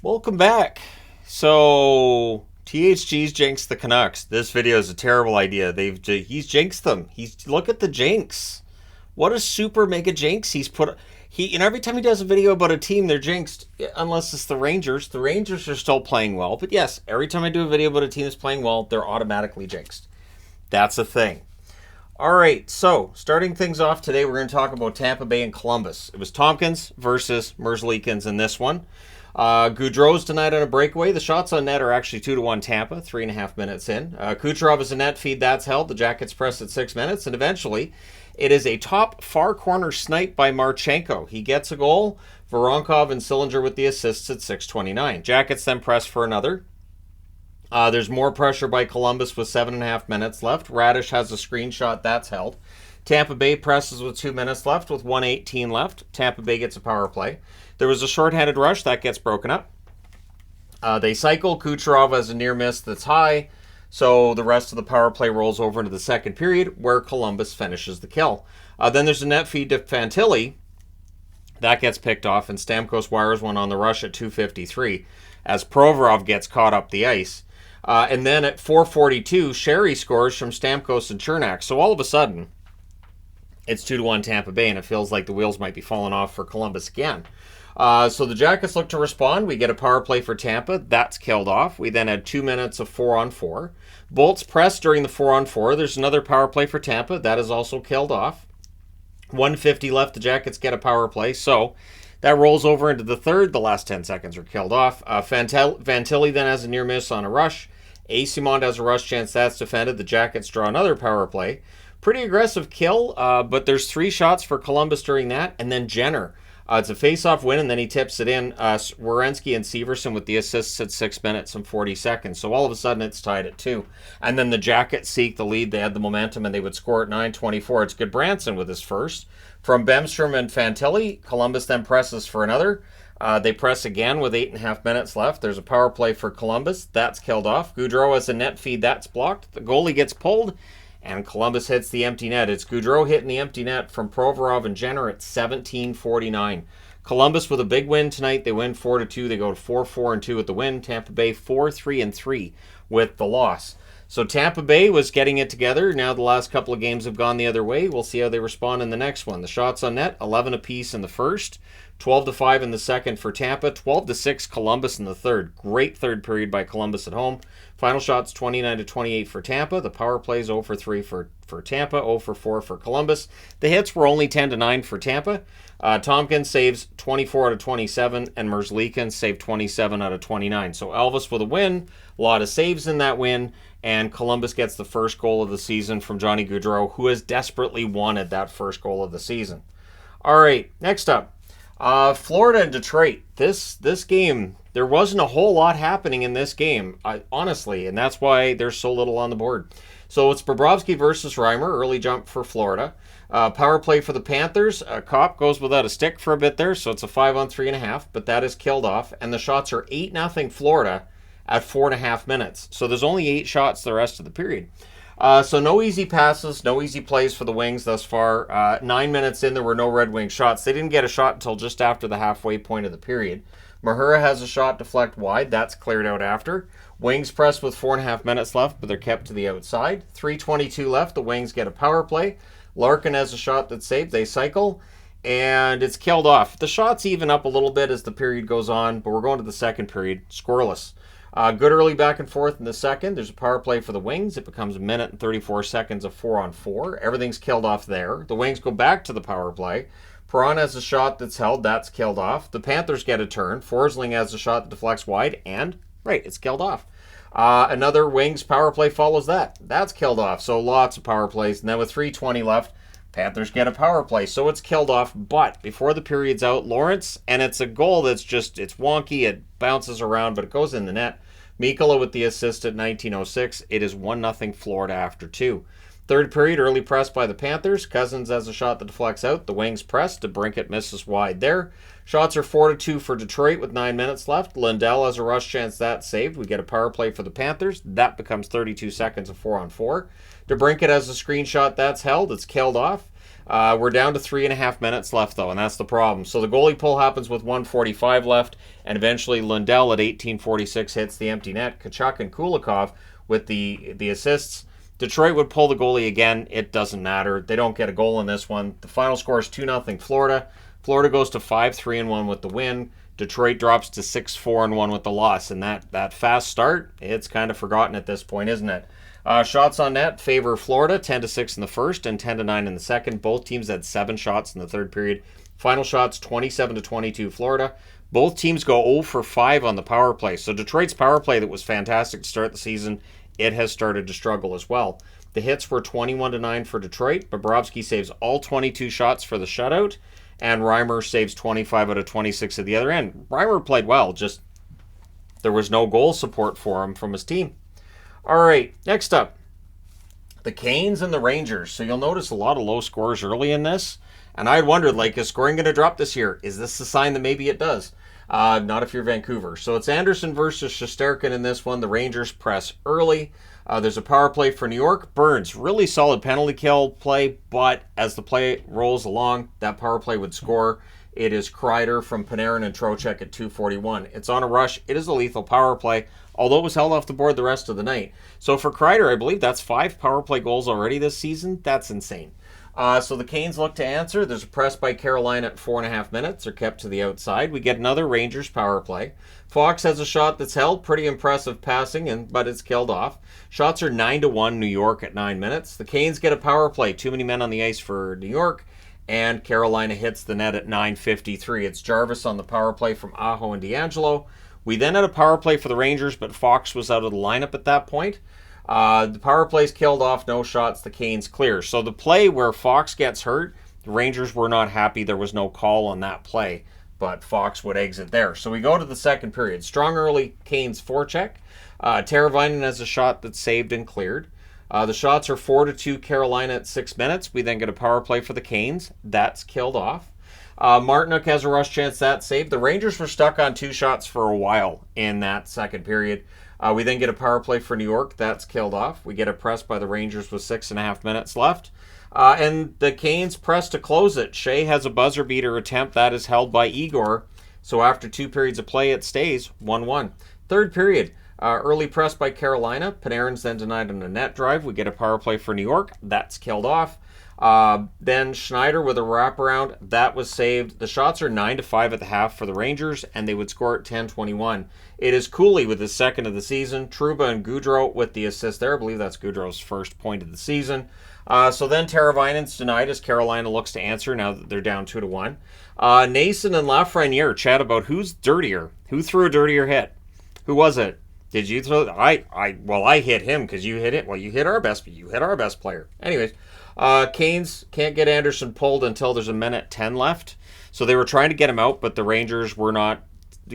Welcome back. So THG's jinxed the Canucks. This video is a terrible idea. He's jinxed them. Look at the jinx. What a super mega jinx he's put. Every time he does a video about a team, they're jinxed. Unless it's the Rangers. The Rangers are still playing well. But yes, every time I do a video about a team that's playing well, they're automatically jinxed. That's a thing. All right, so starting things off today, we're going to talk about Tampa Bay and Columbus. It was Tompkins versus Merzlikins in this one. Gaudreau's denied on a breakaway. The shots on net are actually 2-1 Tampa, 3.5 minutes in. Kucherov is a net feed, that's held. The Jackets press at 6 minutes, and eventually it is a top far corner snipe by Marchenko. He gets a goal. Voronkov and Sillinger with the assists at 6:29. Jackets then press for another. There's more pressure by Columbus with 7.5 minutes left. Radish has a screenshot, that's held. Tampa Bay presses with 2 minutes left with 1:18 left. Tampa Bay gets a power play. There was a shorthanded rush that gets broken up. They cycle. Kucherov has a near miss that's high. So the rest of the power play rolls over into the second period where Columbus finishes the kill. Then there's a net feed to Fantilli. That gets picked off, and Stamkos wires one on the rush at 2:53 as Provorov gets caught up the ice. And then at 4:42, Sherry scores from Stamkos and Chernak. So all of a sudden, it's 2-1 Tampa Bay, and it feels like the wheels might be falling off for Columbus again. So the Jackets look to respond. We get a power play for Tampa. That's killed off. We then had 2 minutes of 4-on-4. Bolts pressed during the 4-on-4. There's another power play for Tampa. That is also killed off. 1:50 left. The Jackets get a power play. So that rolls over into the third. The last 10 seconds are killed off. Fantilli then has a near miss on a rush. Asimond has a rush chance. That's defended. The Jackets draw another power play. Pretty aggressive kill, but there's 3 shots for Columbus during that. And then Jenner. It's a face-off win, and then he tips it in. Werenski and Severson with the assists at 6 minutes and 40 seconds. So all of a sudden, it's tied at 2. And then the Jackets seek the lead. They had the momentum, and they would score at 9:24. It's Goodbranson with his first. From Bemstrom and Fantilli, Columbus then presses for another. They press again with 8.5 minutes left. There's a power play for Columbus. That's killed off. Gaudreau has a net feed. That's blocked. The goalie gets pulled, and Columbus hits the empty net. It's Gaudreau hitting the empty net from Provorov and Jenner at 17:49. Columbus with a big win tonight. They win 4-2. They go to 4-4-2 with the win. Tampa Bay 4-3-3 with the loss. So Tampa Bay was getting it together. Now the last couple of games have gone the other way. We'll see how they respond in the next one. The shots on net, 11 apiece in the first, 12-5 in the second for Tampa, 12-6 Columbus in the third. Great third period by Columbus at home. Final shots 29-28 for Tampa. The power plays 0-3 for Tampa, 0-4 for Columbus. The hits were only 10-9 for Tampa. Tompkins saves 24 out of 27, and Merzlikins saved 27 out of 29. So Elvis with a win, a lot of saves in that win, and Columbus gets the first goal of the season from Johnny Gaudreau, who has desperately wanted that first goal of the season. All right, next up, Florida and Detroit. This game, there wasn't a whole lot happening in this game, honestly, and that's why there's so little on the board. So it's Bobrovsky versus Reimer, early jump for Florida. Power play for the Panthers. Kopp goes without a stick for a bit there, so it's a 5-on-3.5, but that is killed off. And the shots are 8-0 Florida at 4.5 minutes. So there's only 8 shots the rest of the period. So no easy passes, no easy plays for the Wings thus far. 9 minutes in, there were no Red Wing shots. They didn't get a shot until just after the halfway point of the period. Mahura has a shot deflect wide. That's cleared out after. Wings press with 4.5 minutes left, but they're kept to the outside. 3:22 left. The Wings get a power play. Larkin has a shot that's saved. They cycle, and it's killed off. The shots even up a little bit as the period goes on, but we're going to the second period. Scoreless. Good early back and forth in the second. There's a power play for the Wings. It becomes a minute and 34 seconds of 4-on-4. Everything's killed off there. The Wings go back to the power play. Perron has a shot that's held. That's killed off. The Panthers get a turn. Forsling has a shot that deflects wide, and, right, it's killed off. Another Wings power play follows that. That's killed off. So lots of power plays. And then with 3:20 left, Panthers get a power play. So it's killed off. But before the period's out, Lawrence, and it's a goal that's just, it's wonky. It bounces around, but it goes in the net. Mikkola with the assist at 19:06. It is 1-0 Florida after 2. Third period, early press by the Panthers. Cousins has a shot that deflects out. The Wings press. DeBrincat misses wide there. Shots are 4-2 for Detroit with 9 minutes left. Lindell has a rush chance. That's saved. We get a power play for the Panthers. That becomes 32 seconds of 4-on-4. DeBrincat has a screenshot. That's held. It's killed off. We're down to 3.5 minutes left, though, and that's the problem. So the goalie pull happens with 1:45 left, and eventually Lundell at 18:46 hits the empty net. Tkachuk and Kulikov with the assists. Detroit would pull the goalie again. It doesn't matter. They don't get a goal in this one. The final score is 2-0 Florida. Florida goes to 5-3-1 with the win. Detroit drops to 6-4-1 with the loss. And that fast start, it's kind of forgotten at this point, isn't it? Shots on net favor Florida, 10-6 in the first and 10-9 in the second. Both teams had 7 shots in the third period. Final shots, 27-22 Florida. Both teams go 0 for 5 on the power play. So Detroit's power play that was fantastic to start the season, it has started to struggle as well. The hits were 21-9 for Detroit. Bobrovsky saves all 22 shots for the shutout, and Reimer saves 25 out of 26 at the other end. Reimer played well, just there was no goal support for him from his team. All right, next up, the Canes and the Rangers. So you'll notice a lot of low scores early in this, and I wondered, like, is scoring going to drop this year? Is this a sign that maybe it does? Not if you're Vancouver. So it's Anderson versus Shesterkin in this one. The Rangers press early. There's a power play for New York. Burns, really solid penalty kill play, but as the play rolls along, that power play would score. It is Kreider from Panarin and Trocheck at 2:41. It's on a rush. It is a lethal power play, although it was held off the board the rest of the night. So for Kreider, I believe that's 5 power play goals already this season. That's insane. So the Canes look to answer. There's a press by Carolina at 4.5 minutes. They're kept to the outside. We get another Rangers power play. Fox has a shot that's held. Pretty impressive passing, but it's killed off. Shots are 9-1 New York at 9 minutes. The Canes get a power play. Too many men on the ice for New York. And Carolina hits the net at 9:53. It's Jarvis on the power play from Aho and D'Angelo. We then had a power play for the Rangers, but Fox was out of the lineup at that point. The power play's killed off, no shots, the Canes clear. So the play where Fox gets hurt, the Rangers were not happy. There was no call on that play, but Fox would exit there. So we go to the second period. Strong early Canes forecheck. Teravainen has a shot that's saved and cleared. The shots are 4-2 Carolina at 6 minutes. We then get a power play for the Canes. That's killed off. Martinook has a rush chance, that's saved. The Rangers were stuck on 2 shots for a while in that second period. We then get a power play for New York. That's killed off. We get a press by the Rangers with 6.5 minutes left. And the Canes press to close it. Shea has a buzzer beater attempt. That is held by Igor. So after 2 periods of play, it stays 1-1. Third period, early press by Carolina. Panarin's then denied on a net drive. We get a power play for New York. That's killed off. Then Schneider with a wraparound. That was saved. The shots are 9-5 at the half for the Rangers, and they would score at 10-21. It is Cooley with his second of the season. Trouba and Goudreau with the assist there. I believe that's Goudreau's first point of the season. So then Teravainen's denied as Carolina looks to answer now that they're down 2-1. Nason and Lafreniere chat about who's dirtier. Who threw a dirtier hit? Who was it? Did you throw? I hit him because you hit it. Well, you hit our best player. Anyways, Canes can't get Anderson pulled until there's 1:10 left. So they were trying to get him out, but the Rangers were not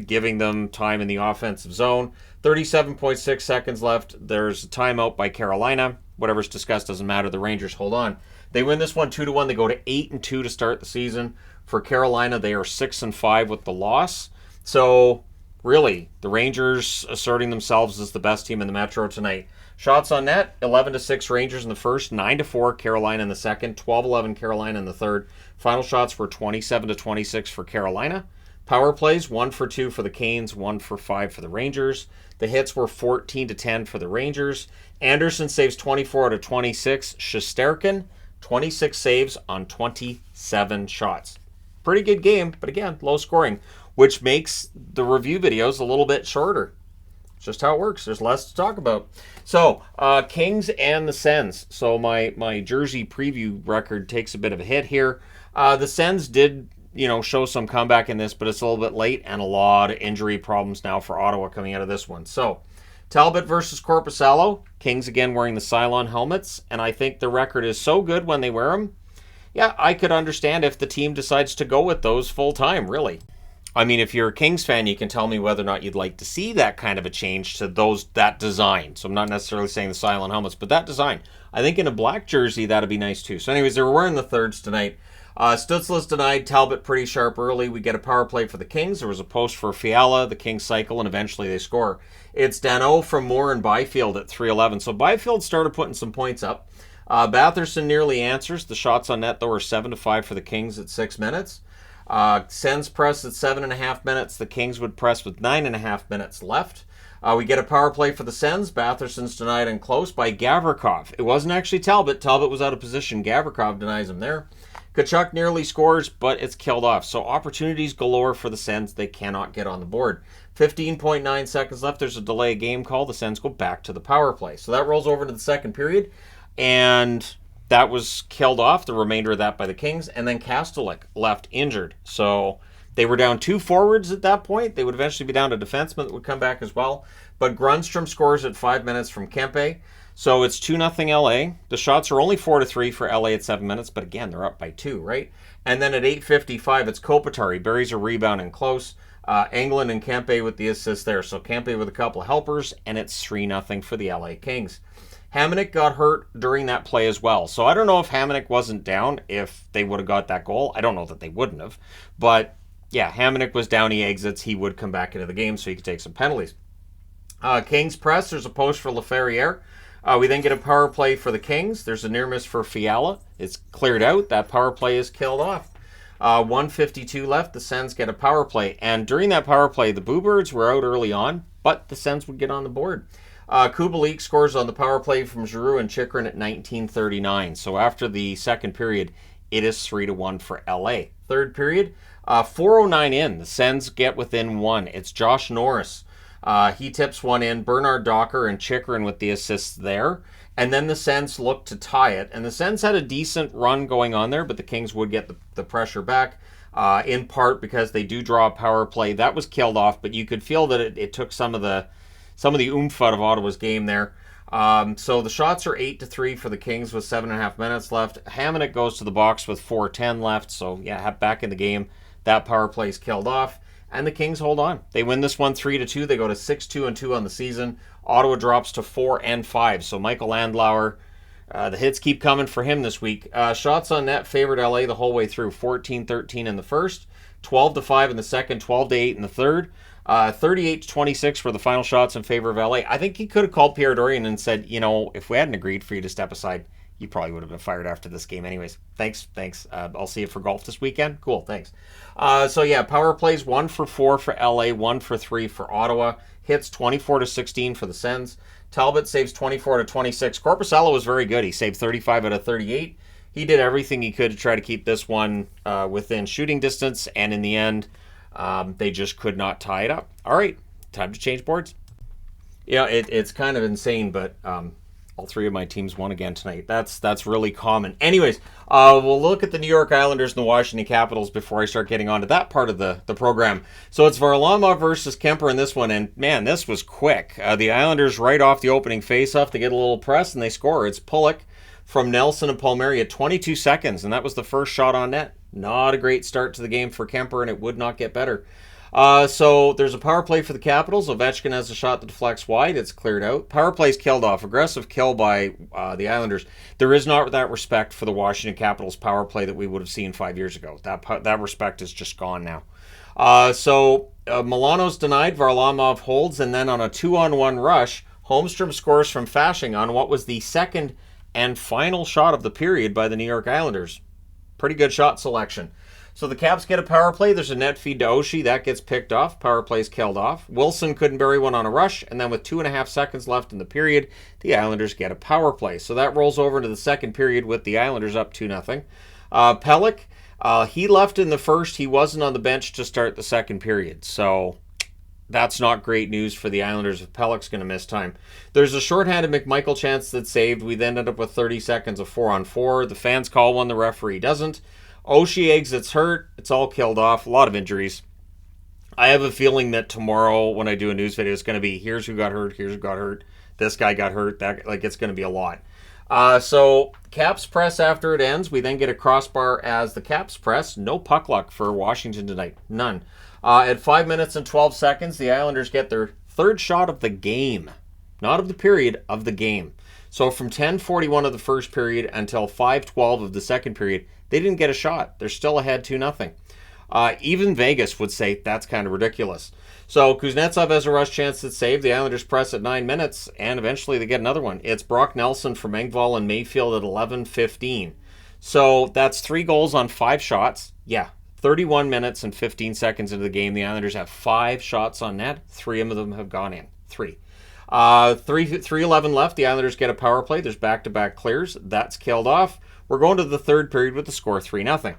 giving them time in the offensive zone. 37.6 seconds left. There's a timeout by Carolina. Whatever's discussed doesn't matter. The Rangers hold on. They win this one 2-1. They go to 8-2 to start the season. For Carolina, they are 6-5 with the loss. So really, the Rangers asserting themselves as the best team in the Metro tonight. Shots on net, 11-6 Rangers in the first, 9-4 Carolina in the second, 12-11 Carolina in the third. Final shots were 27-26 for Carolina. Power plays, 1 for 2 for the Canes, 1 for 5 for the Rangers. The hits were 14-10 for the Rangers. Anderson saves 24 out of 26. Shesterkin, 26 saves on 27 shots. Pretty good game, but again, low scoring, which makes the review videos a little bit shorter. It's just how it works. There's less to talk about. So, Kings and the Sens. So my jersey preview record takes a bit of a hit here. The Sens did, show some comeback in this, but it's a little bit late and a lot of injury problems now for Ottawa coming out of this one. So, Talbot versus Korpisalo. Kings again wearing the Cylon helmets, and I think the record is so good when they wear them. Yeah, I could understand if the team decides to go with those full time, really. I mean, if you're a Kings fan, you can tell me whether or not you'd like to see that kind of a change to that design. So I'm not necessarily saying the Cylon helmets, but that design. I think in a black jersey, that'd be nice too. So anyways, they were wearing the thirds tonight. Stützle's denied. Talbot pretty sharp early. We get a power play for the Kings. There was a post for Fiala. The Kings cycle, and eventually they score. It's Danault from Moore and Byfield at 3:11. So Byfield started putting some points up. Batherson nearly answers. The shots on net, though, were 7-5 for the Kings at 6 minutes. Sens press at 7.5 minutes. The Kings would press with 9.5 minutes left. We get a power play for the Sens. Batherson's denied and close by Gavrikov. It wasn't actually Talbot. Talbot was out of position. Gavrikov denies him there. Tkachuk nearly scores, but it's killed off. So opportunities galore for the Sens. They cannot get on the board. 15.9 seconds left. There's a delay game call. The Sens go back to the power play. So that rolls over to the second period. And that was killed off, the remainder of that by the Kings. And then Kastelik left injured. So they were down 2 forwards at that point. They would eventually be down a defenseman that would come back as well. But Grundstrom scores at 5 minutes from Kempe. So it's 2-0 LA. The shots are only 4-3 for LA at 7 minutes, but again, they're up by 2, right? And then at 8:55, it's Kopitar. He buries a rebound in close. Englund and Kempe with the assist there. So Kempe with a couple of helpers, and it's 3-0 for the LA Kings. Hamonic got hurt during that play as well. So I don't know if Hamonic wasn't down if they would have got that goal. I don't know that they wouldn't have. But yeah, Hamonic was down. He exits. He would come back into the game so he could take some penalties. Kings press. There's a post for Laferriere. We then get a power play for the Kings. There's a near miss for Fiala. It's cleared out. That power play is killed off. 1:52 left. The Sens get a power play. And during that power play, the Bluebirds were out early on, but the Sens would get on the board. Kubalik scores on the power play from Giroux and Chychrun at 19:39. So after the second period, it is 3-1 for LA. Third period, 4:09 in. The Sens get within 1. It's Josh Norris. He tips one in. Bernard Docker and Chychrun with the assists there. And then the Sens look to tie it. And the Sens had a decent run going on there, but the Kings would get the pressure back, in part because they do draw a power play. That was killed off, but you could feel that it took some of the oomph out of Ottawa's game there. So the shots are 8-3 for the Kings with 7.5 minutes left. Hamonic goes to the box with 4:10 left. So yeah, back in the game. That power play is killed off. And the Kings hold on. They win this one 3-2. They go to 6-2-2 on the season. Ottawa drops to 4-5. So Michael Landlauer, the hits keep coming for him this week. Shots on net favored LA the whole way through. 14-13 in the first, 12-5 in the second, 12-8 in the third. 38-26 were the final shots in favor of LA. I think he could have called Pierre Dorian and said, if we hadn't agreed for you to step aside, you probably would have been fired after this game anyways. Thanks. I'll see you for golf this weekend. Cool, thanks. So yeah, power plays 1 for 4 for LA, 1 for 3 for Ottawa. Hits 24-16 for the Sens. Talbot saves 24-26. Korpisalo was very good. He saved 35 out of 38. He did everything he could to try to keep this one within shooting distance, and in the end, they just could not tie it up. All right, time to change boards. Yeah, it's kind of insane, but all 3 of my teams won again tonight. That's really common. Anyways, we'll look at the New York Islanders and the Washington Capitals before I start getting on to that part of the program. So it's Varlamov versus Kemper in this one, and man, this was quick. The Islanders right off the opening faceoff, they get a little press and they score. It's Pulock from Nelson and Palmieri at 22 seconds, and that was the first shot on net. Not a great start to the game for Kemper, and it would not get better. So there's a power play for the Capitals. Ovechkin has a shot that deflects wide. It's cleared out. Power play's killed off. Aggressive kill by the Islanders. There is not that respect for the Washington Capitals power play that we would have seen 5 years ago. That respect is just gone now. So Milano's denied. Varlamov holds, and then on a 2-on-1 rush, Holmstrom scores from Fasching on what was the second and final shot of the period by the New York Islanders. Pretty good shot selection. So the Caps get a power play. There's a net feed to Oshie. That gets picked off. Power play's killed off. Wilson couldn't bury one on a rush. And then with 2.5 seconds left in the period, the Islanders get a power play. So that rolls over into the second period with the Islanders up 2-0. Pelech, he left in the first. He wasn't on the bench to start the second period. So that's not great news for the Islanders if Pelech's going to miss time. There's a shorthanded McMichael chance that's saved. We then end up with 30 seconds of 4-on-4. The fans call one. The referee doesn't. Oshie exits hurt. It's all killed off. A lot of injuries. I have a feeling that tomorrow when I do a news video, it's going to be here's who got hurt, here's who got hurt, this guy got hurt. It's going to be a lot. So Caps press after it ends. We then get a crossbar as the Caps press. No puck luck for Washington tonight. None. At 5 minutes and 12 seconds, the Islanders get their third shot of the game. Not of the period, of the game. So from 10:41 of the first period until 5:12 of the second period, they didn't get a shot. They're still ahead 2-0. Even Vegas would say that's kind of ridiculous. So Kuznetsov has a rush chance that's saved. The Islanders press at 9 minutes, and eventually they get another one. It's Brock Nelson from Engvall and Mayfield at 11:15. So that's 3 goals on 5 shots. Yeah, 31 minutes and 15 seconds into the game. The Islanders have 5 shots on net. 3 of them have gone in. 3. 3:11 left. The Islanders get a power play. There's back-to-back clears. That's killed off. We're going to the third period with the score 3-0.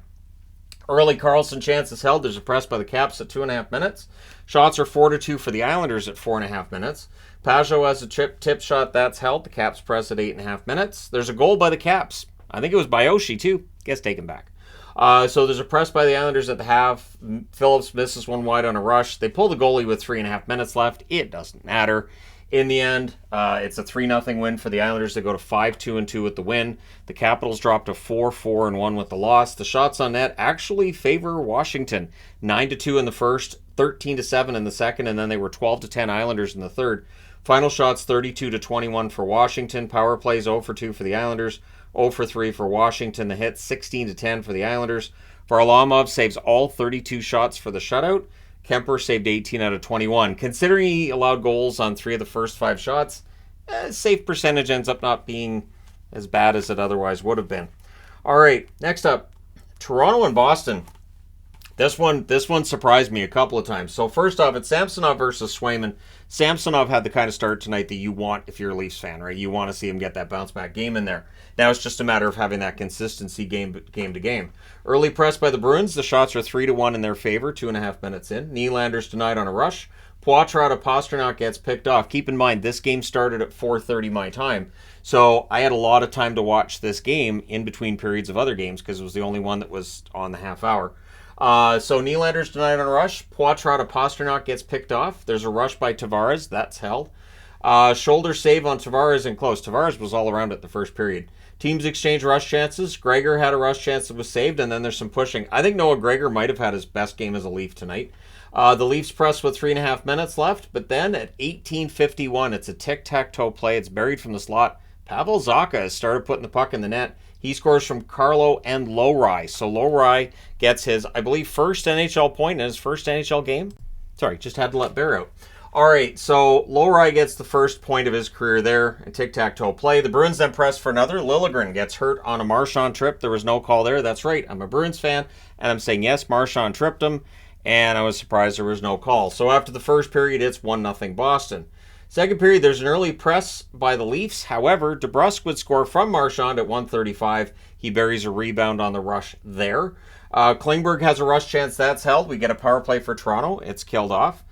Early Carlson chance is held. There's a press by the Caps at 2.5 minutes. Shots are 4-2 for the Islanders at 4.5 minutes. Pajot has a tip shot. That's held. The Caps press at 8.5 minutes. There's a goal by the Caps. I think it was by Oshie, too. Gets taken back. So there's a press by the Islanders at the half. Phillips misses one wide on a rush. They pull the goalie with 3.5 minutes left. It doesn't matter. In the end, it's a 3-0 win for the Islanders. They go to 5-2-2 with the win. The Capitals drop to 4-4-1 with the loss. The shots on net actually favor Washington. 9-2 in the first, 13-7 in the second, and then they were 12-10 Islanders in the third. Final shots 32-21 for Washington. Power plays 0-2 for the Islanders. 0-3 for Washington. The hits 16-10 for the Islanders. Varlamov saves all 32 shots for the shutout. Kemper saved 18 out of 21. Considering he allowed goals on 3 of the first 5 shots, save percentage ends up not being as bad as it otherwise would have been. All right, next up, Toronto and Boston. This one surprised me a couple of times. So first off, it's Samsonov versus Swayman. Samsonov had the kind of start tonight that you want if you're a Leafs fan, right? You want to see him get that bounce-back game in there. Now it's just a matter of having that consistency game to game. Early press by the Bruins. The shots are 3-1 in their favor, 2.5 minutes in. Nylander's denied on a rush. Poitras to Pastrnak gets picked off. Keep in mind, this game started at 4:30 my time. So I had a lot of time to watch this game in between periods of other games because it was the only one that was on the half hour. So Nylander's denied on a rush. Poitras to Pastrnak gets picked off. There's a rush by Tavares. That's held. Shoulder save on Tavares and close. Tavares was all around it the first period. Teams exchange rush chances. Gregor had a rush chance that was saved, and then there's some pushing. I think Noah Gregor might have had his best game as a Leaf tonight. The Leafs press with 3.5 minutes left, but then at 18:51, it's a tic-tac-toe play. It's buried from the slot. Pavel Zacha has started putting the puck in the net. He scores from Carlo and Lowry. So Lowry gets his, I believe, first NHL point in his first NHL game. Sorry, just had to let Bear out. All right, so Lowry gets the first point of his career there, a tic-tac-toe play. The Bruins then press for another. Liljegren gets hurt on a Marchand trip. There was no call there. That's right, I'm a Bruins fan, and I'm saying, yes, Marchand tripped him, and I was surprised there was no call. So after the first period, it's 1-0 Boston. Second period, there's an early press by the Leafs. However, DeBrusk would score from Marchand at 1:35. He buries a rebound on the rush there. Klingberg has a rush chance. That's held. We get a power play for Toronto. It's killed off.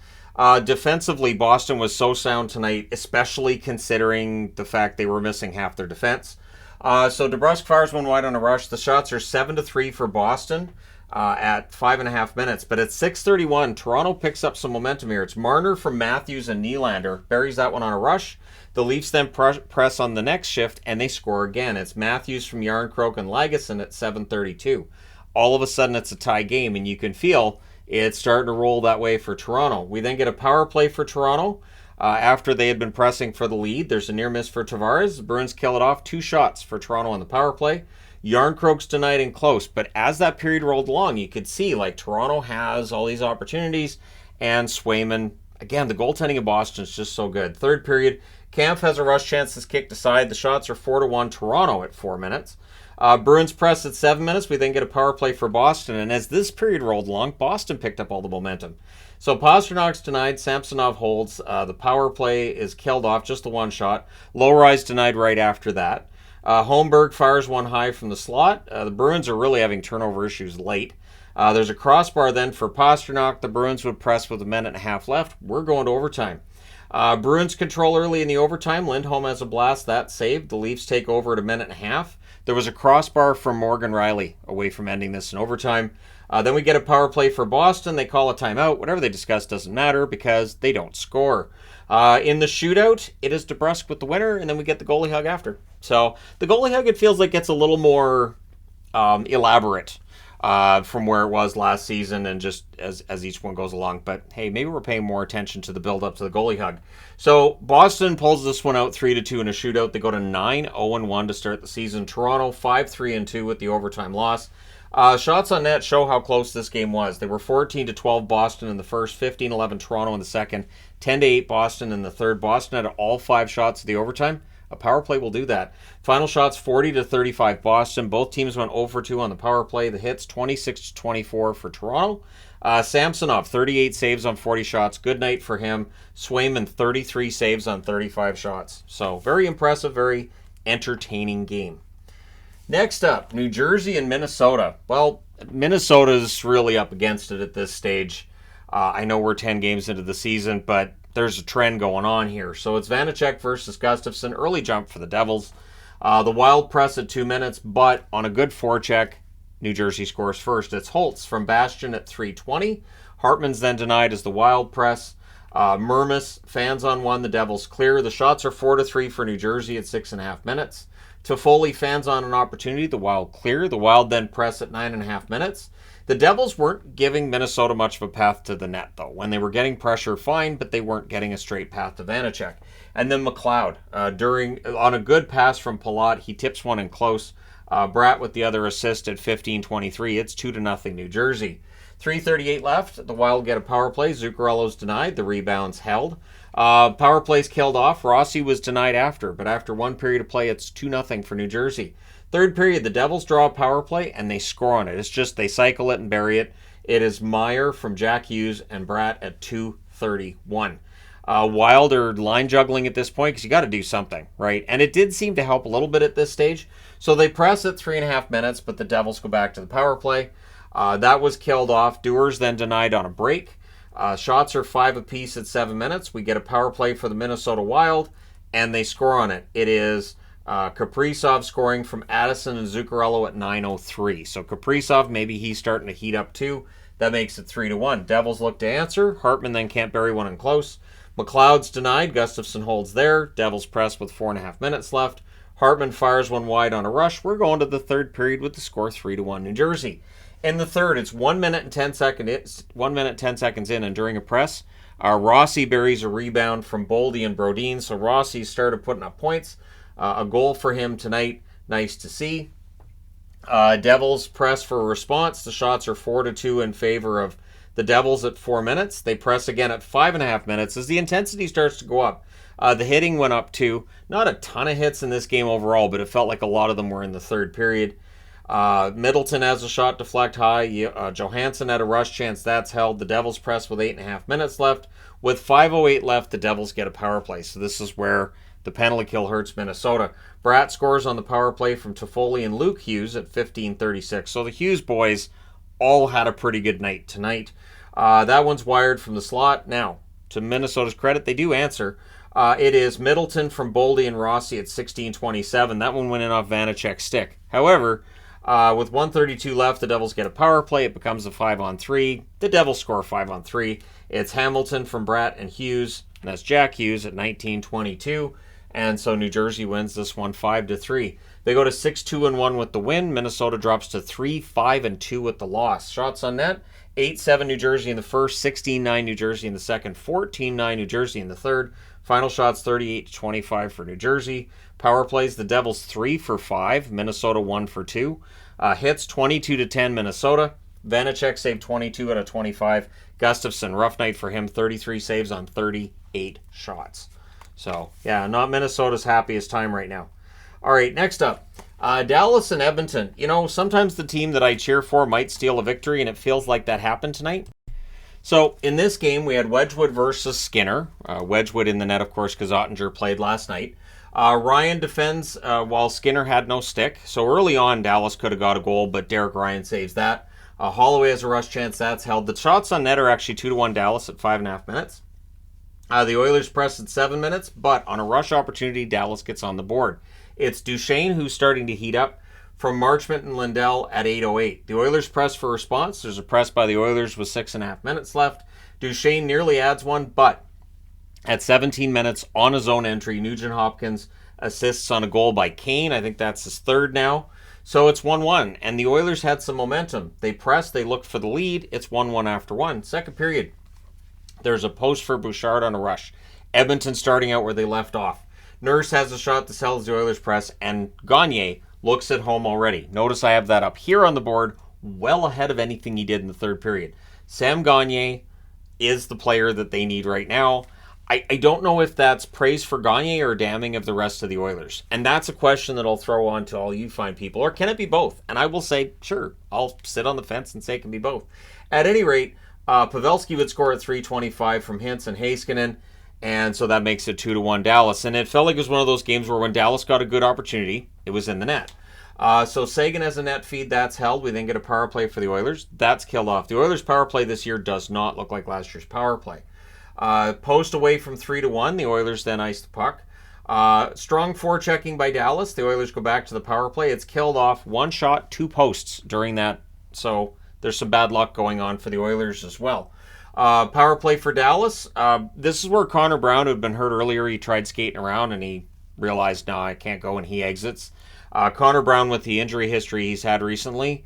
Defensively, Boston was so sound tonight, especially considering the fact they were missing half their defense. So DeBrusk fires one wide on a rush. The shots are 7-3 for Boston at 5.5 minutes. But at 6:31, Toronto picks up some momentum here. It's Marner from Matthews and Nylander. Buries that one on a rush. The Leafs then press on the next shift, and they score again. It's Matthews from Yarncroke and Lagesson at 7:32. All of a sudden, it's a tie game, and you can feel it's starting to roll that way for Toronto. We then get a power play for Toronto. After they had been pressing for the lead, there's a near miss for Tavares. The Bruins kill it off. 2 shots for Toronto on the power play. Yarncroke's denied and close. But as that period rolled along, you could see like Toronto has all these opportunities. And Swayman, again, the goaltending of Boston is just so good. Third period, Kampf has a rush chance that's kicked aside. The shots are 4-1 Toronto at 4 minutes. Bruins press at 7 minutes. We then get a power play for Boston. And as this period rolled along, Boston picked up all the momentum. So Pasternak's denied. Samsonov holds. The power play is killed off. Just the one shot. Lowry's denied right after that. Holmberg fires one high from the slot. The Bruins are really having turnover issues late. There's a crossbar then for Pastrnak. The Bruins would press with 1.5 minutes left. We're going to overtime. Bruins control early in the overtime. Lindholm has a blast. That's saved. The Leafs take over at 1.5 minutes. There was a crossbar from Morgan Riley away from ending this in overtime. Then we get a power play for Boston. They call a timeout. Whatever they discuss doesn't matter because they don't score. In the shootout, it is DeBrusk with the winner, and then we get the goalie hug after. So the goalie hug, it feels like gets a little more elaborate from where it was last season and just as each one goes along. But hey, maybe we're paying more attention to the build-up to the goalie hug. So Boston pulls this one out 3-2 in a shootout. They go to 9-0-1 to start the season. Toronto 5-3-2 with the overtime loss. Shots on net show how close this game was. They were 14-12 Boston in the first, 15-11 Toronto in the second, 10-8 Boston in the third. Boston had all 5 shots of the overtime. A power play will do that. Final shots 40-35 Boston. Both teams went 0 for 2 on the power play. The hits 26-24 for Toronto. Samsonov 38 saves on 40 shots. Good night for him. Swayman 33 saves on 35 shots. So very impressive, very entertaining game. Next up, New Jersey and Minnesota. Well, Minnesota's really up against it at this stage. I know we're 10 games into the season, but there's a trend going on here. So it's Vanacek versus Gustafsson. Early jump for the Devils. The Wild press at 2 minutes, but on a good forecheck, New Jersey scores first. It's Holtz from Bastion at 3:20. Hartman's then denied as the Wild press. Mermis, fans on 1, the Devils clear. The shots are 4-3 for New Jersey at 6.5 minutes. Toffoli, fans on an opportunity, the Wild clear. The Wild then press at 9.5 minutes. The Devils weren't giving Minnesota much of a path to the net, though. When they were getting pressure, fine, but they weren't getting a straight path to Vanacek. And then McLeod, on a good pass from Palat, he tips one in close. Bratt with the other assist at 15:23. It's 2-0 New Jersey. 3:38 left. The Wild get a power play. Zuccarello's denied. The rebound's held. Power plays killed off. Rossi was denied after, but after one period of play, it's 2-0 for New Jersey. Third period, the Devils draw a power play, and they score on it. It's just they cycle it and bury it. It is Meyer from Jack Hughes and Bratt at 2:31. Wild are line juggling at this point because you got to do something, right? And it did seem to help a little bit at this stage. So they press at 3.5 minutes, but the Devils go back to the power play. That was killed off. Dewar's then denied on a break. Shots are 5 apiece at 7 minutes. We get a power play for the Minnesota Wild, and they score on it. It is Kaprizov scoring from Addison and Zuccarello at 9:03. So Kaprizov, maybe he's starting to heat up too. That makes it 3-1. Devils look to answer. Hartman then can't bury one in close. McLeod's denied. Gustafsson holds there. Devils press with 4.5 minutes left. Hartman fires one wide on a rush. We're going to the third period with the score 3-1 New Jersey. In the third, it's 1 minute and 10 seconds. 1 minute 10 seconds in, and during a press, Rossi buries a rebound from Boldy and Brodin. So Rossi started putting up points. A goal for him tonight. Nice to see. Devils press for a response. The shots are 4-2 in favor of the Devils at 4 minutes. They press again at 5.5 minutes as the intensity starts to go up. The hitting went up too. Not a ton of hits in this game overall, but it felt like a lot of them were in the third period. Middleton has a shot deflect high. Johansson had a rush chance. That's held. The Devils press with 8.5 minutes left. With 5:08 left, the Devils get a power play. So this is where the penalty kill hurts Minnesota. Bratt scores on the power play from Toffoli and Luke Hughes at 15:36. So the Hughes boys all had a pretty good night tonight. That one's wired from the slot. Now, to Minnesota's credit, they do answer. It is Middleton from Boldy and Rossi at 16:27. That one went in off Vanacek's stick. However, with 1:32 left, the Devils get a power play. It becomes a 5-on-3. The Devils score 5-on-3. It's Hamilton from Bratt and Hughes, and that's Jack Hughes at 19:22. And so New Jersey wins this one 5-3. They go to 6-2-1 with the win. Minnesota drops to 3-5-2 with the loss. Shots on net, 8-7 New Jersey in the first, 16-9 New Jersey in the second, 14-9 New Jersey in the third. Final shots 38-25 for New Jersey. Power plays, the Devils 3 for 5, Minnesota 1 for 2. Hits 22-10 Minnesota. Vanacek saved 22 out of 25. Gustafsson, rough night for him, 33 saves on 38 shots. So, yeah, not Minnesota's happiest time right now. All right, next up, Dallas and Edmonton. You know, sometimes the team that I cheer for might steal a victory, and it feels like that happened tonight. So, in this game, we had Wedgwood versus Skinner. Wedgwood in the net, of course, because Ottinger played last night. Ryan defends while Skinner had no stick. So, early on, Dallas could have got a goal, but Derek Ryan saves that. Holloway has a rush chance. That's held. The shots on net are actually 2-1 Dallas at 5.5 minutes. The Oilers press at 7 minutes, but on a rush opportunity, Dallas gets on the board. It's Duchesne who's starting to heat up from Marchment and Lindell at 8:08. The Oilers press for response. There's a press by the Oilers with 6.5 minutes left. Duchesne nearly adds one, but at 17 minutes on his own entry, Nugent Hopkins assists on a goal by Kane. I think that's his third now. So it's 1-1, and the Oilers had some momentum. They pressed, they looked for the lead. It's 1-1 after one. Second period. There's a post for Bouchard on a rush. Edmonton starting out where they left off. Nurse has a shot to sell as the Oilers press, and Gagne looks at home already. Notice I have that up here on the board, well ahead of anything he did in the third period. Sam Gagner is the player that they need right now. I don't know if that's praise for Gagner or damning of the rest of the Oilers. And that's a question that I'll throw on to all you fine people. Or can it be both? And I will say, sure, I'll sit on the fence and say it can be both. At any rate, Pavelski would score at 325 from Hintz and Heiskanen. And so that makes it 2-1 Dallas. And it felt like it was one of those games where when Dallas got a good opportunity, it was in the net. So Sagan has a net feed. That's held. We then get a power play for the Oilers. That's killed off. The Oilers' power play this year does not look like last year's power play. Post away from 3-1. The Oilers then ice the puck. Strong forechecking by Dallas. The Oilers go back to the power play. It's killed off. One shot, two posts during that. So there's some bad luck going on for the Oilers as well. Power play for Dallas. This is where Connor Brown, who had been hurt earlier, he tried skating around and he realized, no, I can't go, and he exits. Connor Brown, with the injury history he's had recently,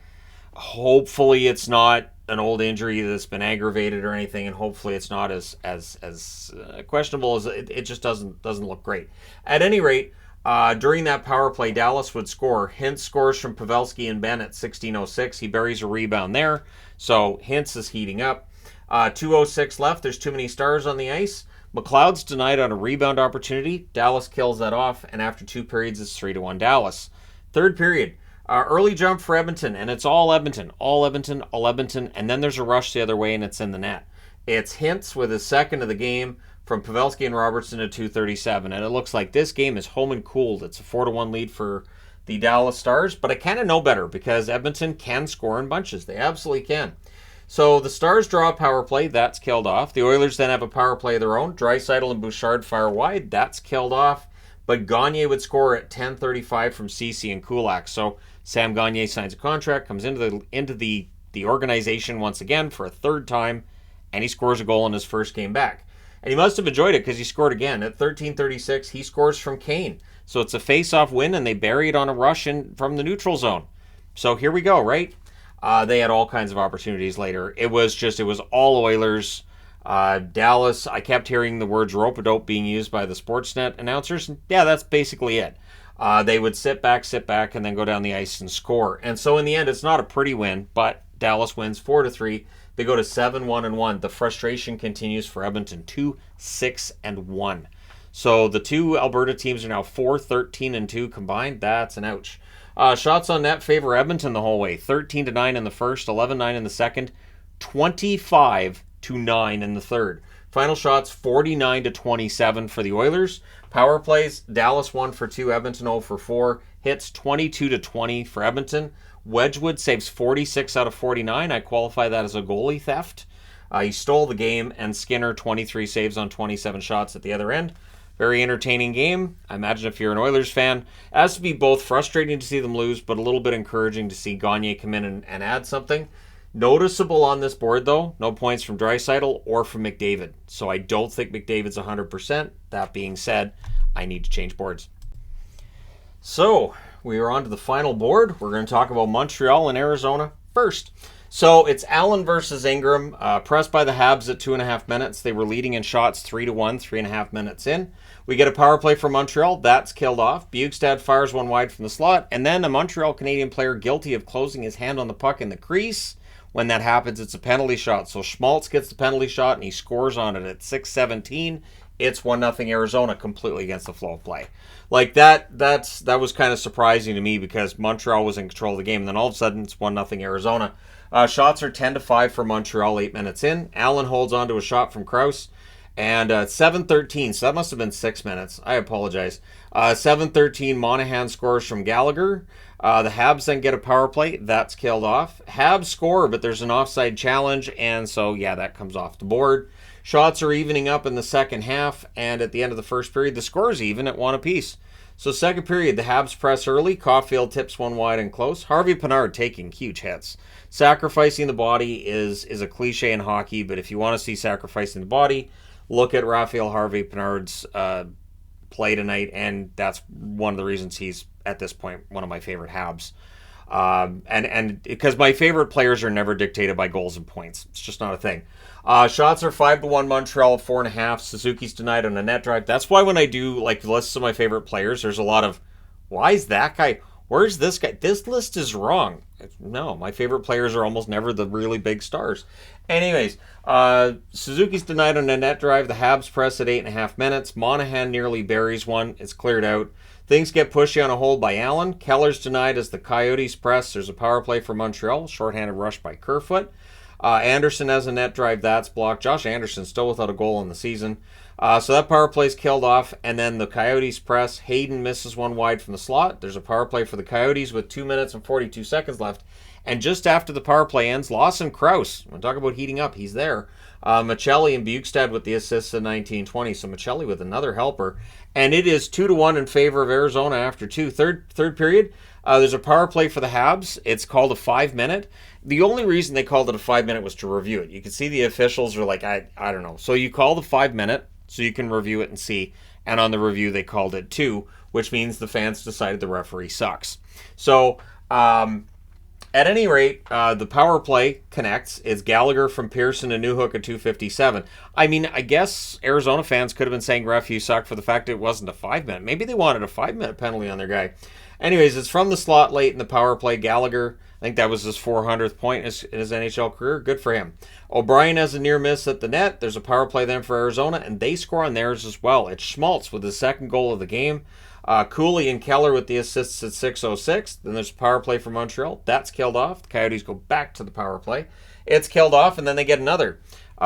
hopefully it's not an old injury that's been aggravated or anything, and hopefully it's not as questionable as it just doesn't look great. At any rate, during that power play, Dallas would score. Hintz scores from Pavelski and Benn at 16:06. He buries a rebound there, so Hintz is heating up. 2:06 left. There's too many stars on the ice. McLeod's denied on a rebound opportunity. Dallas kills that off, and after 2 periods, it's 3-1 Dallas. Third period. Early jump for Edmonton, and it's all Edmonton, and then there's a rush the other way, and it's in the net. It's Hintz with his second of the game from Pavelski and Robertson at 2:37, and it looks like this game is home and cooled. It's a 4-1 lead for the Dallas Stars, but I kind of know better because Edmonton can score in bunches. They absolutely can. So the Stars draw a power play. That's killed off. The Oilers then have a power play of their own. Draisaitl and Bouchard fire wide. That's killed off. But Gagner would score at 10:35 from Ceci and Kulak. So Sam Gagner signs a contract, comes into the organization once again for a third time, and he scores a goal in his first game back. And he must have enjoyed it because he scored again. At 13:36, he scores from Kane. So it's a face-off win, and they bury it on a rush from the neutral zone. So here we go, right? They had all kinds of opportunities later. It was all Oilers. Dallas, I kept hearing the words rope-a-dope being used by the Sportsnet announcers. Yeah, that's basically it. They would sit back, and then go down the ice and score. And so in the end, it's not a pretty win, but Dallas wins 4-3. They go to 7-1-1. The frustration continues for Edmonton, 2-6-1. So the two Alberta teams are now 4-13-2 combined. That's an ouch. Shots on net favor Edmonton the whole way. 13-9 in the first, 11-9 in the second, 25-9 in the third. Final shots, 49-27 for the Oilers. Power plays, Dallas 1 for 2, Edmonton 0 for 4. Hits 22-20 for Edmonton. Wedgwood saves 46 out of 49. I qualify that as a goalie theft. He stole the game, and Skinner 23 saves on 27 shots at the other end. Very entertaining game. I imagine if you're an Oilers fan, it has to be both frustrating to see them lose, but a little bit encouraging to see Gagner come in and add something. Noticeable on this board, though, no points from Draisaitl or from McDavid. So I don't think McDavid's 100%. That being said, I need to change boards. So we are on to the final board. We're going to talk about Montreal and Arizona first. So it's Allen versus Ingram, pressed by the Habs at 2.5 minutes. They were leading in shots 3-1, 3.5 minutes in. We get a power play from Montreal. That's killed off. Bjugstad fires one wide from the slot. And then a Montreal Canadian player guilty of closing his hand on the puck in the crease. When that happens, it's a penalty shot. So Schmaltz gets the penalty shot, and he scores on it at 6:17. It's 1-0 Arizona, completely against the flow of play. Like that was kind of surprising to me because Montreal was in control of the game. And then all of a sudden, it's 1-0 Arizona. Shots are 10-5 for Montreal, 8 minutes in. Allen holds on to a shot from Krause. And 7:13, so that must have been 6 minutes. I apologize. 7:13, Monahan scores from Gallagher. The Habs then get a power play. That's killed off. Habs score, but there's an offside challenge, and so, yeah, that comes off the board. Shots are evening up in the second half, and at the end of the first period, the score is even at 1 apiece. So second period, the Habs press early. Caulfield tips one wide and close. Harvey Pinard taking huge hits. Sacrificing the body is a cliche in hockey, but if you want to see sacrificing the body, look at Raphael Harvey Pinard's play tonight, and that's one of the reasons he's, at this point, one of my favorite Habs. And because my favorite players are never dictated by goals and points. It's just not a thing. Shots are 5-1 Montreal, 4.5. Suzuki's denied on a net drive. That's why when I do like lists of my favorite players, there's a lot of, why is that guy? Where's this guy? This list is wrong. No, my favorite players are almost never the really big stars. Anyways, Suzuki's denied on a net drive. The Habs press at 8.5 minutes. Monahan nearly buries one. It's cleared out. Things get pushy on a hold by Allen. Keller's denied as the Coyotes press. There's a power play for Montreal. Shorthanded rush by Kerfoot. Anderson has a net drive. That's blocked. Josh Anderson still without a goal in the season. So that power play's killed off. And then the Coyotes press. Hayden misses one wide from the slot. There's a power play for the Coyotes with 2 minutes and 42 seconds left. And just after the power play ends, Lawson Krause, we'll talk about heating up, he's there. Michelli and Bukestad with the assists in 19-20. So Michelli with another helper. And it is 2-1 in favor of Arizona after two. Third period, there's a power play for the Habs. It's called a 5-minute. The only reason they called it a 5-minute was to review it. You can see the officials are like, I don't know. So you call the 5-minute so you can review it and see. And on the review, they called it 2, which means the fans decided the referee sucks. So, at any rate, the power play connects. It's Gallagher from Pearson and Newhook at 2:57. I mean, I guess Arizona fans could have been saying ref, you suck for the fact it wasn't a 5-minute. Maybe they wanted a 5-minute penalty on their guy. Anyways, it's from the slot late in the power play. Gallagher, I think that was his 400th point in his NHL career. Good for him. O'Brien has a near miss at the net. There's a power play then for Arizona, and they score on theirs as well. It's Schmaltz with his second goal of the game. Cooley and Keller with the assists at 6:06. Then there's a power play for Montreal. That's killed off. The Coyotes go back to the power play. It's killed off, and then they get another,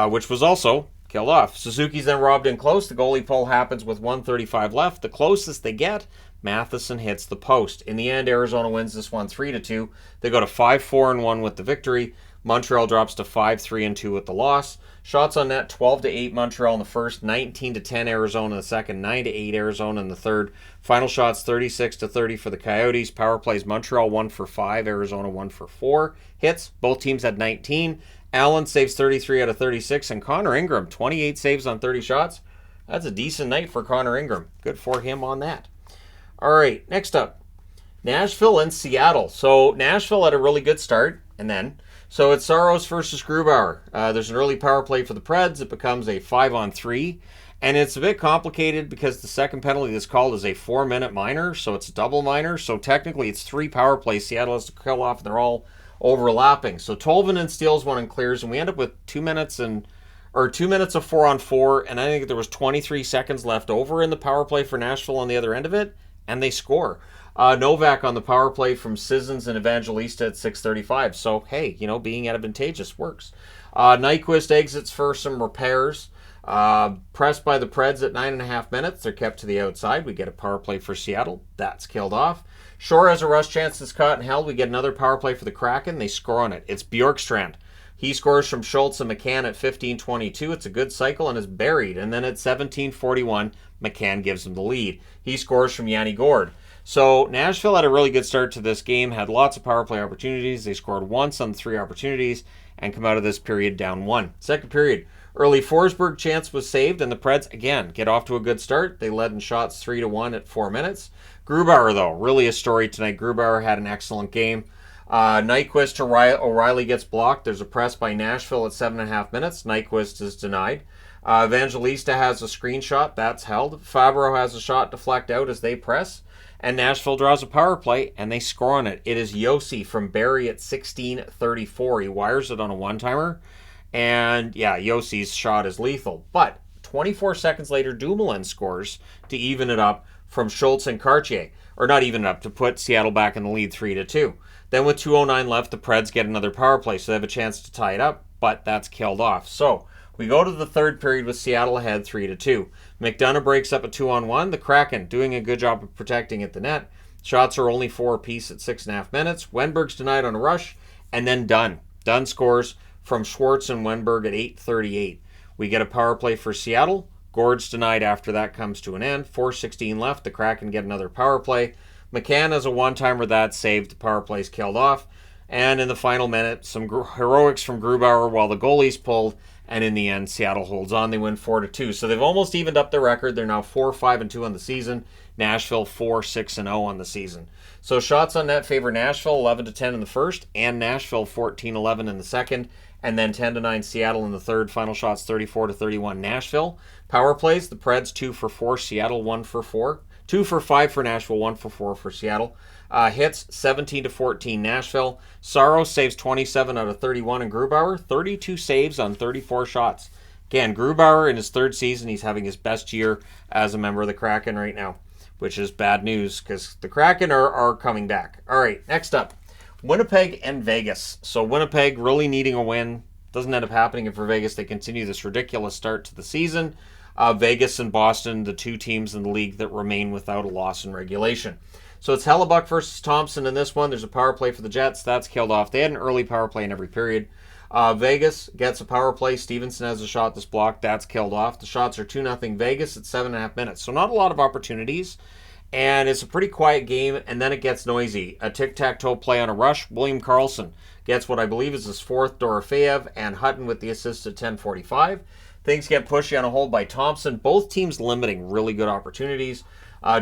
which was also killed off. Suzuki's then robbed in close. The goalie pull happens with 1:35 left. The closest they get, Matheson hits the post. In the end, Arizona wins this one 3-2. They go to 5-4-1 with the victory. Montreal drops to 5-3-2 with the loss. Shots on net, 12-8 Montreal in the first, 19-10 Arizona in the second, 9-8 Arizona in the third. Final shots, 36-30 for the Coyotes. Power plays, Montreal 1 for 5, Arizona 1 for 4. Hits, both teams had 19. Allen saves 33 out of 36, and Connor Ingram, 28 saves on 30 shots. That's a decent night for Connor Ingram. Good for him on that. All right, next up, Nashville and Seattle. So Nashville had a really good start, and then... So it's Saros versus Grubauer. There's an early power play for the Preds. It becomes a 5-on-3. And it's a bit complicated because the second penalty that's called is a 4-minute minor. So it's a double minor. So technically it's 3 power plays Seattle has to kill off. And they're all overlapping. So Tolvanen steals one and clears. And we end up with 2 minutes of 4-on-4. And I think there was 23 seconds left over in the power play for Nashville on the other end of it. And they score. Novak on the power play from Sissons and Evangelista at 6:35. So, hey, being advantageous works. Nyquist exits for some repairs. Pressed by the Preds at 9.5 minutes. They're kept to the outside. We get a power play for Seattle. That's killed off. Shore has a rush chance that's caught and held. We get another power play for the Kraken. They score on it. It's Bjorkstrand. He scores from Schultz and McCann at 15:22. It's a good cycle and is buried. And then at 17:41, McCann gives him the lead. He scores from Yanni Gourde. So Nashville had a really good start to this game, had lots of power play opportunities. They scored once on 3 opportunities and come out of this period down 1. Second period, early Forsberg chance was saved, and the Preds, again, get off to a good start. They led in shots 3-1 at 4 minutes. Grubauer, though, really a story tonight. Grubauer had an excellent game. Nyquist to O'Reilly gets blocked. There's a press by Nashville at 7.5 minutes. Nyquist is denied. Evangelista has a screenshot. That's held. Fabro has a shot deflect out as they press. And Nashville draws a power play, and they score on it. It is Yossi from Barrie at 16:34. He wires it on a one-timer. And, yeah, Yossi's shot is lethal. But 24 seconds later, Dumoulin scores to even it up from Schultz and Cartier. Or not even it up, to put Seattle back in the lead 3-2. Then with 2:09 left, the Preds get another power play, so they have a chance to tie it up. But that's killed off. So we go to the third period with Seattle ahead 3-2. McDonough breaks up a 2-on-1. The Kraken doing a good job of protecting at the net. Shots are only 4 apiece at 6.5 minutes. Wenberg's denied on a rush, and then Dunn. Dunn scores from Schwartz and Wenberg at 8:38. We get a power play for Seattle. Gord's denied after that comes to an end. 4:16 left. The Kraken get another power play. McCann has a one-timer that's saved. The power play's killed off. And in the final minute, some heroics from Grubauer while the goalie's pulled. And in the end, Seattle holds on. They win 4-2. So they've almost evened up their record. They're now 4-5-2 on the season. Nashville 4-6-0 on the season. So shots on net favor Nashville 11-10 in the first, and Nashville 14-11 in the second, and then 10-9 Seattle in the third. Final shots 34-31 Nashville. Power plays, the Preds 2 for 4, Seattle 1 for 4. 2 for 5 for Nashville, 1 for 4 for Seattle. Hits 17-14 Nashville. Saros saves 27 out of 31, and Grubauer 32 saves on 34 shots. Again, Grubauer in his third season, he's having his best year as a member of the Kraken right now, which is bad news because the Kraken are coming back. All right, next up, Winnipeg and Vegas. So Winnipeg really needing a win. Doesn't end up happening for Vegas. They continue this ridiculous start to the season. Vegas and Boston, the two teams in the league that remain without a loss in regulation. So it's Hellebuck versus Thompson in this one. There's a power play for the Jets. That's killed off. They had an early power play in every period. Vegas gets a power play. Stevenson has a shot that's blocked. That's killed off. The shots are 2-0 Vegas at 7.5 minutes. So not a lot of opportunities. And it's a pretty quiet game, and then it gets noisy. A tic-tac-toe play on a rush. William Karlsson gets what I believe is his fourth. Dorofeyev and Hutton with the assist at 10:45. Things get pushy on a hold by Thompson. Both teams limiting really good opportunities.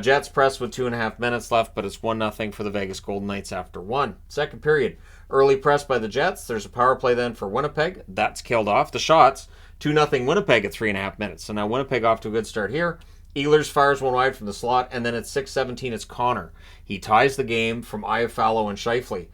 Jets press with 2.5 minutes left, but it's 1-0 for the Vegas Golden Knights after 1. Second period, early press by the Jets. There's a power play then for Winnipeg. That's killed off. The shots, 2-0 Winnipeg at 3.5 minutes. So now Winnipeg off to a good start here. Ehlers fires one wide from the slot, and then at 6:17, it's Connor. He ties the game from Iafallo and Scheifele.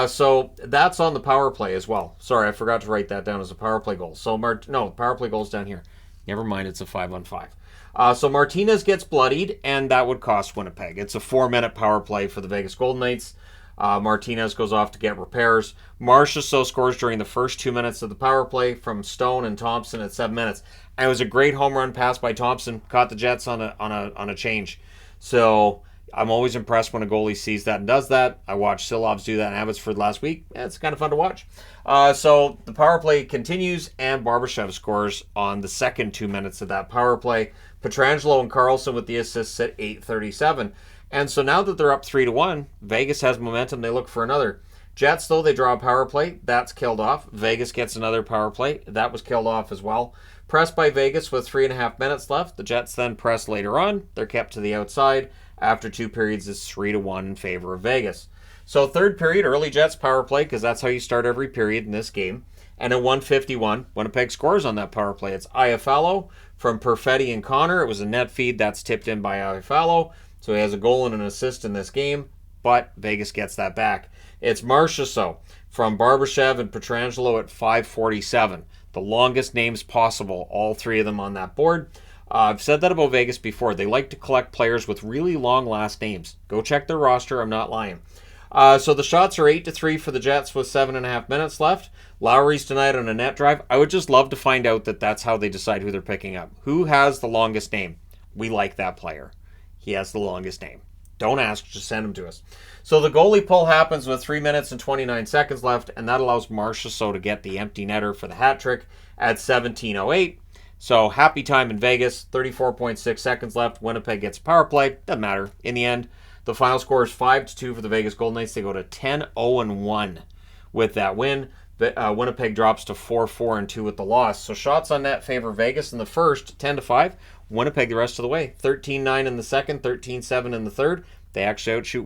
So that's on the power play as well. Sorry, I forgot to write that down as a power play goal. So, power play goal's down here. Never mind, it's a 5-on-5. So Martinez gets bloodied, and that would cost Winnipeg. It's a 4-minute power play for the Vegas Golden Knights. Martinez goes off to get repairs. Marchessault scores during the first 2 minutes of the power play from Stone and Thompson at 7 minutes. And it was a great home run pass by Thompson. Caught the Jets on a change. So I'm always impressed when a goalie sees that and does that. I watched Silovs do that in Abbotsford last week. Yeah, it's kind of fun to watch. So the power play continues, and Barbashev scores on the second 2 minutes of that power play. Pietrangelo and Karlsson with the assists at 8:37. And so now that they're up 3-1, Vegas has momentum. They look for another. Jets, though, they draw a power play. That's killed off. Vegas gets another power play. That was killed off as well. Pressed by Vegas with 3.5 minutes left. The Jets then press later on. They're kept to the outside. After 2 periods, it's 3-1 in favor of Vegas. So third period, early Jets power play, because that's how you start every period in this game. And at 1:51, Winnipeg scores on that power play. It's Iafallo from Perfetti and Connor. It was a net feed. That's tipped in by Iafallo. So he has a goal and an assist in this game, but Vegas gets that back. It's Marchessault from Barbashev and Pietrangelo at 5:47. The longest names possible, all three of them on that board. I've said that about Vegas before. They like to collect players with really long last names. Go check their roster. I'm not lying. So the shots are 8-3 for the Jets with 7.5 minutes left. Lowry's tonight on a net drive. I would just love to find out that that's how they decide who they're picking up. Who has the longest name? We like that player. He has the longest name. Don't ask, just send him to us. So the goalie pull happens with 3 minutes and 29 seconds left, and that allows Marchessault to get the empty netter for the hat trick at 17:08. So happy time in Vegas, 34.6 seconds left. Winnipeg gets a power play. Doesn't matter. In the end, the final score is 5-2 for the Vegas Golden Knights. They go to 10-0-1 with that win. Winnipeg drops to 4-4-2 with the loss. So shots on net favor Vegas in the first, 10-5. Winnipeg the rest of the way. 13-9 in the second, 13-7 in the third. They actually outshoot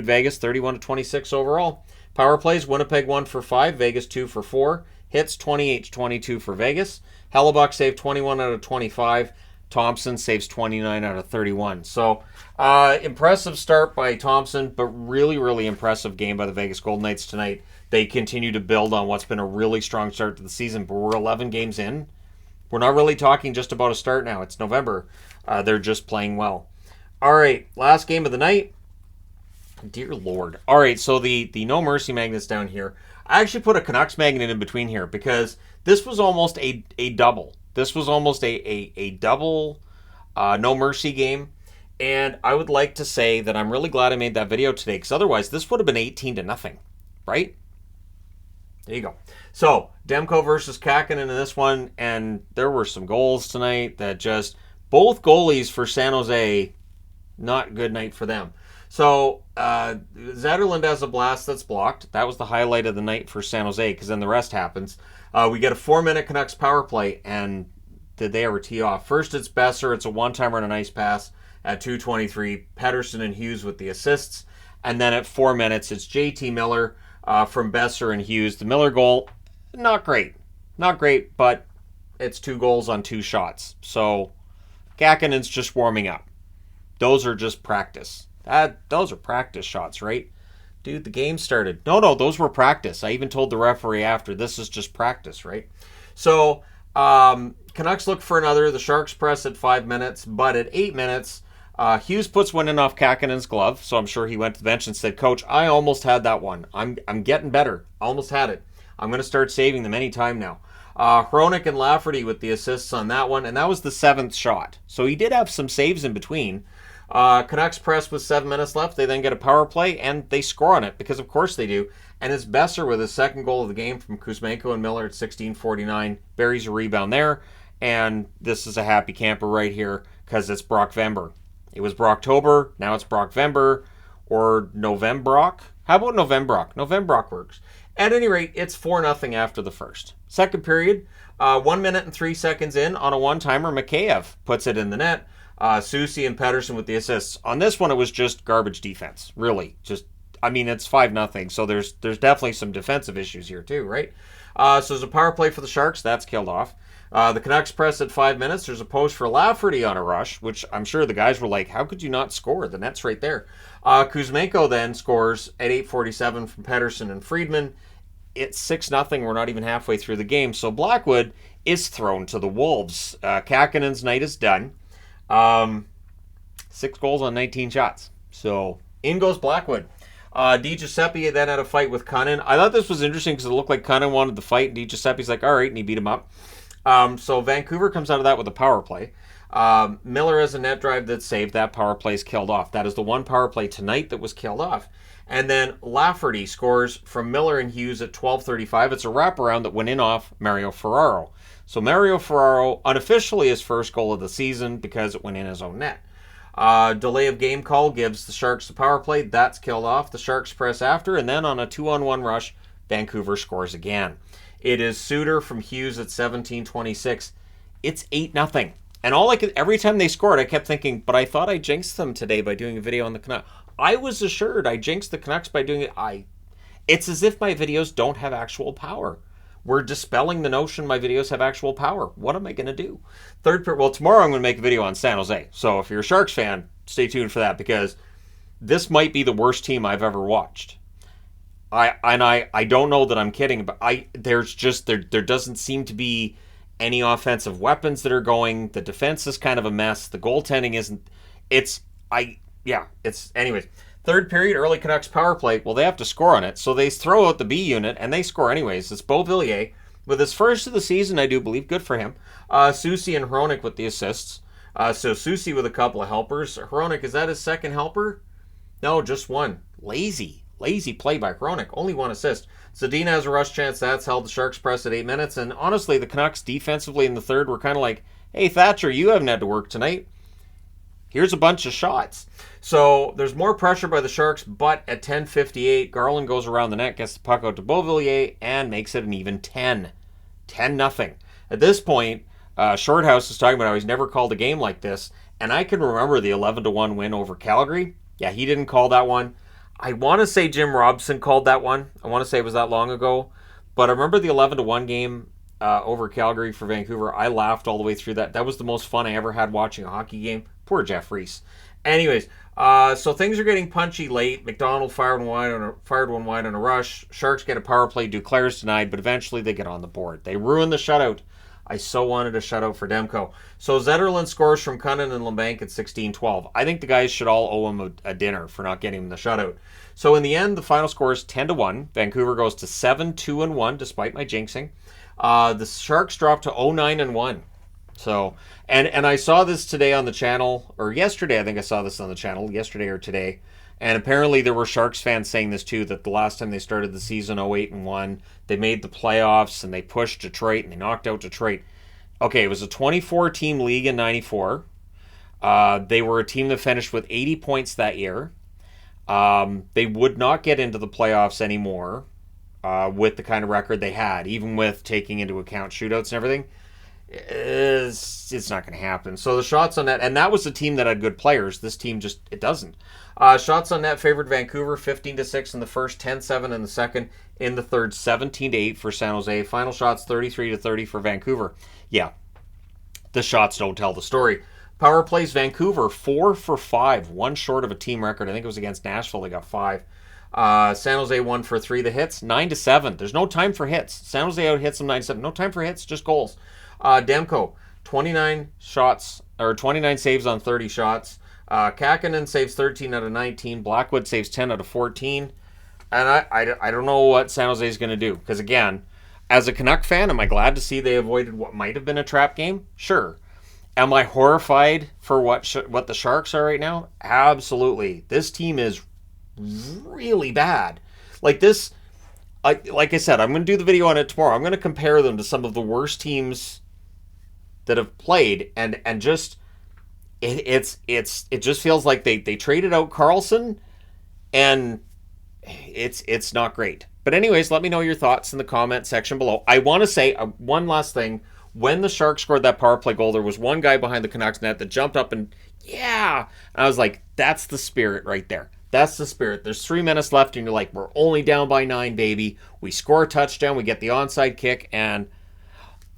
Vegas 31-26 overall. Power plays, Winnipeg 1 for 5, Vegas 2 for 4. Hits 28-22 for Vegas. Hellebuck saved 21 out of 25. Thompson saves 29 out of 31. So impressive start by Thompson, but really, really impressive game by the Vegas Golden Knights tonight. They continue to build on what's been a really strong start to the season, but we're 11 games in. We're not really talking just about a start now. It's November. They're just playing well. All right, last game of the night. Dear Lord. All right, so the No Mercy magnets down here. I actually put a Canucks magnet in between here because this was almost a double. This was almost a double No Mercy game. And I would like to say that I'm really glad I made that video today because otherwise this would have been 18-0, right? There you go. So, Demko versus Kakinen in this one, and there were some goals tonight that just, both goalies for San Jose, not good night for them. So, Zetterlund has a blast that's blocked. That was the highlight of the night for San Jose, because then the rest happens. We get a 4-minute Canucks power play, and did they ever tee off? First, it's Besser. It's a one-timer and a nice pass at 2:23. Pettersson and Hughes with the assists. And then at 4 minutes, it's JT Miller from Besser and Hughes. The Miller goal, not great. Not great, but it's 2 goals on 2 shots. So, Kakinen's just warming up. Those are just practice. Those are practice shots, right? Dude, the game started. No, those were practice. I even told the referee after, this is just practice, right? So, Canucks look for another. The Sharks press at 5 minutes, but at 8 minutes, Hughes puts one in off Kakanen's glove, so I'm sure he went to the bench and said, Coach, I almost had that one. I'm getting better. Almost had it. I'm going to start saving them anytime now. Hronek and Lafferty with the assists on that one, and that was the 7th shot. So he did have some saves in between. Canucks press with 7 minutes left. They then get a power play, and they score on it, because of course they do. And it's Besser with his second goal of the game from Kuzmenko and Miller at 16:49. Buries a rebound there, and this is a happy camper right here, because it's Brock-Vember. It was Brocktober, now it's Brock-Vember, or Novembrock. How about Novembrock? Novembrock works. At any rate, it's 4-0 after the first. Second period, 1 minute and 3 seconds in, on a one-timer, Mikheyev puts it in the net. Soucy and Pettersson with the assists. On this one, it was just garbage defense, really. It's 5-0, so there's definitely some defensive issues here too, right? So there's a power play for the Sharks. That's killed off. The Canucks press at 5 minutes. There's a post for Lafferty on a rush, which I'm sure the guys were like, how could you not score? The net's right there. Kuzmenko then scores at 8:47 from Pettersson and Friedman. It's 6-0. We're not even halfway through the game. So Blackwood is thrown to the Wolves. Kakanen's night is done. 6 goals on 19 shots. So in goes Blackwood. DiGiuseppe then had a fight with Cunnin. I thought this was interesting because it looked like Cunnin wanted the fight, and DiGiuseppe's like, all right, and he beat him up. So Vancouver comes out of that with a power play. Miller has a net drive that saved. That power play is killed off. That is the one power play tonight that was killed off. And then Lafferty scores from Miller and Hughes at 12:35. It's a wraparound that went in off Mario Ferraro. So Mario Ferraro, unofficially his first goal of the season because it went in his own net. Delay of game call gives the Sharks the power play. That's killed off. The Sharks press after, and then on a 2-on-1 rush, Vancouver scores again. It is Suter from Hughes at 17:26. It's 8-0. And every time they scored, I kept thinking, but I thought I jinxed them today by doing a video on the Canucks. I was assured I jinxed the Canucks by doing it. It's as if my videos don't have actual power. We're dispelling the notion my videos have actual power. What am I going to do? Tomorrow I'm going to make a video on San Jose. So if you're a Sharks fan, stay tuned for that, because this might be the worst team I've ever watched. I don't know that I'm kidding, but there doesn't seem to be any offensive weapons that are going. The defense is kind of a mess. The goaltending isn't. Anyways. Third period, early Canucks power play. Well, they have to score on it, so they throw out the B unit, and they score anyways. It's Beauvillier with his first of the season, I do believe. Good for him. Soucy and Hronek with the assists. So Soucy with a couple of helpers. Hronek, is that his second helper? No, just one. Lazy play by Hronek. Only one assist. Zadina has a rush chance. That's held. The Sharks press at 8 minutes. And honestly, the Canucks defensively in the third were kind of like, hey, Thatcher, you haven't had to work tonight. Here's a bunch of shots. So there's more pressure by the Sharks, but at 10:58, Garland goes around the net, gets the puck out to Beauvillier, and makes it an even 10. 10-0. At this point, Shorthouse is talking about how he's never called a game like this, and I can remember the 11-1 win over Calgary. Yeah, he didn't call that one. I want to say Jim Robson called that one. I want to say it was that long ago. But I remember the 11-1 game over Calgary for Vancouver. I laughed all the way through that. That was the most fun I ever had watching a hockey game. Poor Jeff Reese. Anyways, so things are getting punchy late. McDonald fired one wide on a rush. Sharks get a power play. Duclair's denied, but eventually they get on the board. They ruin the shutout. I so wanted a shutout for Demko. So Zetterlund scores from Cunnin and LeBanc at 16-12. I think the guys should all owe him a dinner for not getting him the shutout. So in the end, the final score is 10-1. Vancouver goes to 7-2-1, despite my jinxing. The Sharks drop to 0-9-1. So, and I saw this today on the channel, or yesterday, I think I saw this on the channel, yesterday or today, and apparently there were Sharks fans saying this too, that the last time they started the season 0-8-1, they made the playoffs, and they pushed Detroit, and they knocked out Detroit. Okay, it was a 24-team league in 94. They were a team that finished with 80 points that year. They would not get into the playoffs anymore with the kind of record they had, even with taking into account shootouts and everything. It's not going to happen. So the shots on net, and that was a team that had good players. This team just, it doesn't. Shots on net favored Vancouver 15-6 in the first, 10-7 in the second. In the third, 17-8 for San Jose. Final shots 33-30 for Vancouver. Yeah, the shots don't tell the story. Power plays, Vancouver 4 for 5, one short of a team record. I think it was against Nashville. They got 5. San Jose 1 for 3. The hits 9-7. There's no time for hits. San Jose out hits them 9-7. No time for hits, just goals. Demko 29 shots or 29 saves on 30 shots. Kakinen saves 13 out of 19. Blackwood saves 10 out of 14. And I don't know what San Jose is going to do. Because, again, as a Canuck fan, am I glad to see they avoided what might have been a trap game? Sure. Am I horrified for what the Sharks are right now? Absolutely. This team is really bad. Like this, like I said, I'm going to do the video on it tomorrow. I'm going to compare them to some of the worst teams that have played. And just, it just feels like they traded out Karlsson, and it's not great. But anyways, let me know your thoughts in the comment section below. I want to say one last thing. When the Sharks scored that power play goal, there was one guy behind the Canucks net that jumped up and yeah. And I was like, that's the spirit right there. That's the spirit. There's 3 minutes left and you're like, we're only down by 9, baby. We score a touchdown, we get the onside kick, and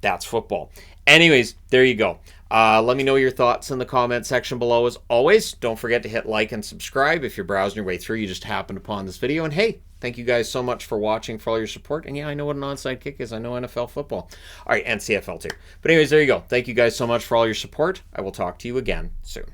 that's football. Anyways, there you go. Let me know your thoughts in the comment section below. As always, don't forget to hit like and subscribe. If you're browsing your way through, you just happened upon this video. And hey, thank you guys so much for watching, for all your support. And yeah, I know what an onside kick is. I know NFL football. All right, and CFL too. But anyways, there you go. Thank you guys so much for all your support. I will talk to you again soon.